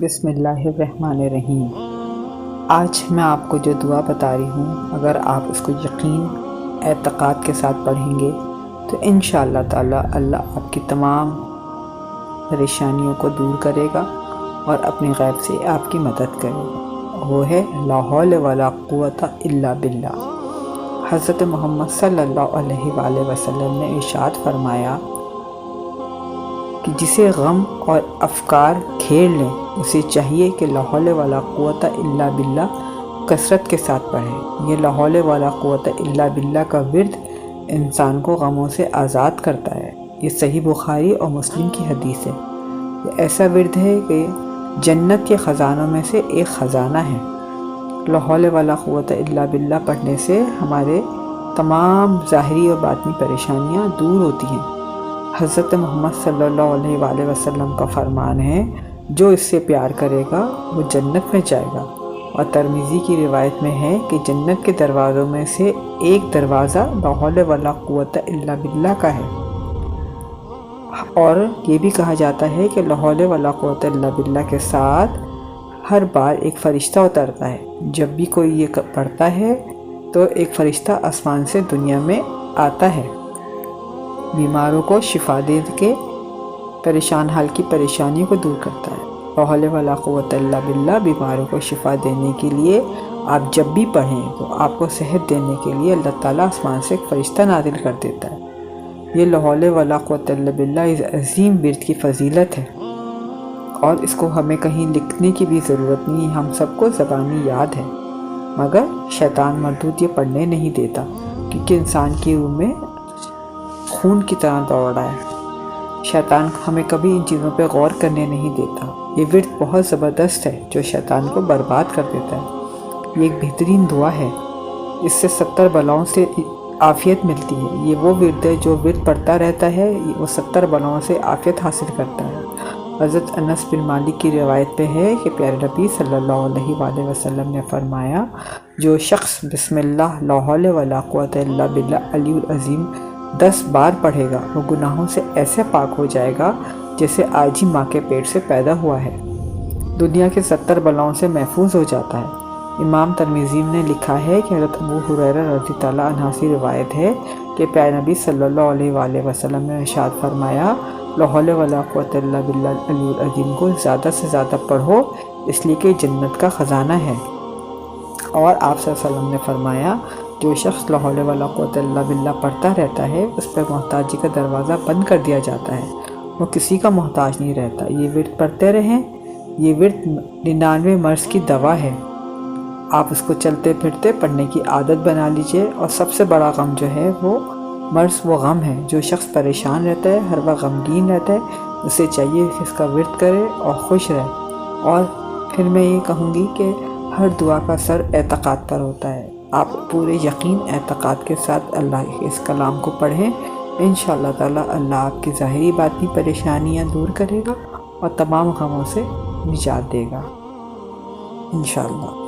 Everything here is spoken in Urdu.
بسم اللہ الرحمن الرحیم۔ آج میں آپ کو جو دعا بتا رہی ہوں، اگر آپ اس کو یقین اعتقاد کے ساتھ پڑھیں گے تو انشاءاللہ تعالی اللہ آپ کی تمام پریشانیوں کو دور کرے گا اور اپنے غیب سے آپ کی مدد کرے گا۔ وہ ہے لا حول ولا قوت الا باللہ۔ حضرت محمد صلی اللہ علیہ وآلہ وسلم نے ارشاد فرمایا کہ جسے غم اور افکار گھیر لیں اسے چاہیے کہ لا حول ولا قوت الا باللہ کثرت کے ساتھ پڑھے۔ یہ لا حول ولا قوت الا باللہ کا ورد انسان کو غموں سے آزاد کرتا ہے۔ یہ صحیح بخاری اور مسلم کی حدیث ہے۔ یہ ایسا ورد ہے کہ جنت کے خزانوں میں سے ایک خزانہ ہے۔ لا حول ولا قوت الا باللہ پڑھنے سے ہمارے تمام ظاہری اور باطنی پریشانیاں دور ہوتی ہیں۔ حضرت محمد صلی اللہ علیہ وآلہ وسلم کا فرمان ہے، جو اس سے پیار کرے گا وہ جنت میں جائے گا۔ اور ترمذی کی روایت میں ہے کہ جنت کے دروازوں میں سے ایک دروازہ لا حول ولا قوت الا باللہ کا ہے۔ اور یہ بھی کہا جاتا ہے کہ لا حول ولا قوت الا باللہ کے ساتھ ہر بار ایک فرشتہ اترتا ہے۔ جب بھی کوئی یہ پڑھتا ہے تو ایک فرشتہ آسمان سے دنیا میں آتا ہے، بیماروں کو شفا دے کے پریشان حال کی پریشانی کو دور کرتا ہے۔ لا حول ولا قوت الا باللہ بیماروں کو شفا دینے کے لیے آپ جب بھی پڑھیں تو آپ کو صحت دینے کے لیے اللہ تعالیٰ آسمان سے ایک فرشتہ نازل کر دیتا ہے۔ یہ لا حول ولا قوت الا باللہ اس عظیم ورد کی فضیلت ہے، اور اس کو ہمیں کہیں لکھنے کی بھی ضرورت نہیں ہے۔ ہم سب کو زبانی یاد ہے، مگر شیطان مردود یہ پڑھنے نہیں دیتا، کیونکہ انسان کی روح میں خون کی طرح دوڑ رہا ہے۔ شیطان ہمیں کبھی ان چیزوں پہ غور کرنے نہیں دیتا۔ یہ ورد بہت زبردست ہے جو شیطان کو برباد کر دیتا ہے۔ یہ ایک بہترین دعا ہے، اس سے 70 بلاؤں سے عافیت ملتی ہے۔ یہ وہ ورد ہے جو ورد پڑھتا رہتا ہے وہ 70 بلاؤں سے عافیت حاصل کرتا ہے۔ حضرت انس بن مالک کی روایت پہ ہے کہ پیارے نبی صلی اللہ علیہ وآلہ وسلم نے فرمایا، جو شخص بسم اللہ لا حول ولا قوت الا باللہ العلی العظیم 10 بار پڑھے گا وہ گناہوں سے ایسے پاک ہو جائے گا جیسے آج ہی ماں کے پیٹ سے پیدا ہوا ہے۔ دنیا کے 70 بلاؤں سے محفوظ ہو جاتا ہے۔ امام ترمذی نے لکھا ہے کہ حضرت ابو ہریرہ رضی اللہ عنہ سے روایت ہے کہ پیارے نبی صلی اللہ علیہ وآلہ وسلم نے ارشاد فرمایا، لا حول ولا قوت الا باللہ العلی العظیم کو زیادہ سے زیادہ پڑھو، اس لیے کہ جنت کا خزانہ ہے۔ اور آپ صلی اللہ علیہ وسلم نے فرمایا، جو شخص لا حول ولا قوت الا باللہ پڑھتا رہتا ہے اس پر محتاجی کا دروازہ بند کر دیا جاتا ہے، وہ کسی کا محتاج نہیں رہتا۔ یہ ورد پڑھتے رہیں، یہ ورد 99 مرض کی دوا ہے۔ آپ اس کو چلتے پھرتے پڑھنے کی عادت بنا لیجئے۔ اور سب سے بڑا غم جو ہے وہ مرض وہ غم ہے۔ جو شخص پریشان رہتا ہے، ہر وقت غمگین رہتا ہے، اسے چاہیے کہ اس کا ورد کرے اور خوش رہے۔ اور پھر میں یہ کہوں گی کہ ہر دعا کا سر اعتقاد پر ہوتا ہے۔ آپ پورے یقین اعتقاد کے ساتھ اللہ کے اس کلام کو پڑھیں، انشاءاللہ تعالیٰ اللہ آپ کی ظاہری باطنی پریشانیاں دور کرے گا اور تمام غموں سے نجات دے گا انشاءاللہ۔